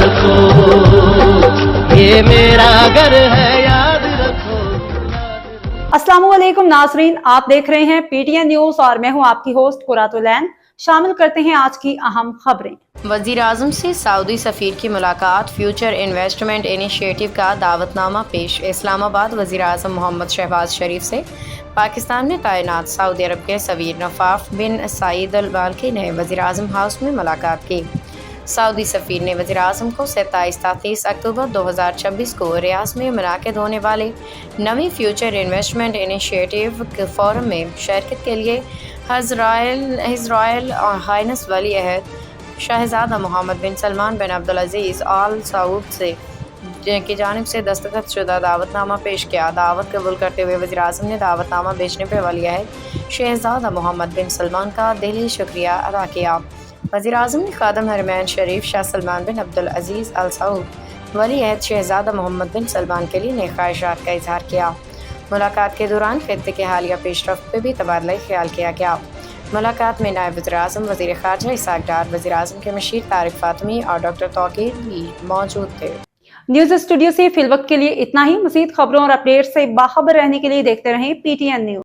رکھو، یہ میرا گھر ہے یاد رکھو۔ السلام علیکم ناظرین، آپ دیکھ رہے ہیں پی ٹی این نیوز اور میں ہوں آپ کی ہوسٹ قرۃ العین۔ شامل کرتے ہیں آج کی اہم خبریں۔ وزیر اعظم سے سعودی سفیر کی ملاقات، فیوچر انویسٹمنٹ انیشیٹو کا دعوت نامہ پیش۔ اسلام آباد۔ وزیر اعظم محمد شہباز شریف سے پاکستان میں تعینات سعودی عرب کے سفیر نواف بن سعید البالکی نے وزیر اعظم ہاؤس میں ملاقات کی۔ سعودی سفیر نے وزیر اعظم کو 27-30 اکتوبر 2026 کو ریاض میں منعقد ہونے والے نویں فیوچر انویسٹمنٹ انیشیٹو فورم میں شرکت کے لیے ہز رائل ہائنس ولی عہد شہزادہ محمد بن سلمان بن عبدالعزیز آل سعود کی جانب سے دستخط شدہ دعوت نامہ پیش کیا۔ دعوت قبول کرتے ہوئے وزیر اعظم نے دعوت نامہ بھیجنے پر ولی عہد شہزادہ محمد بن سلمان کا دلی شکریہ ادا کیا۔ وزیر اعظم نے خادم حرمین شریف شاہ سلمان بن عبدالعزیز آل سعود ولی عہد شہزادہ محمد بن سلمان کے لیے نیک خواہشات کا اظہار کیا۔ ملاقات کے دوران خطے کے حالیہ پیش رفت پہ بھی تبادلہ خیال کیا گیا۔ ملاقات میں نائب وزیر اعظم وزیر خارجہ اسحاق ڈار، وزیر اعظم کے مشیر طارق فاطمی اور ڈاکٹر توقیر بھی موجود تھے۔ نیوز اسٹوڈیو سے فی الوقت کے لیے اتنا ہی۔ مزید خبروں اور اپڈیٹ سے باخبر رہنے کے لیے دیکھتے رہیں پی ٹی این نیوز۔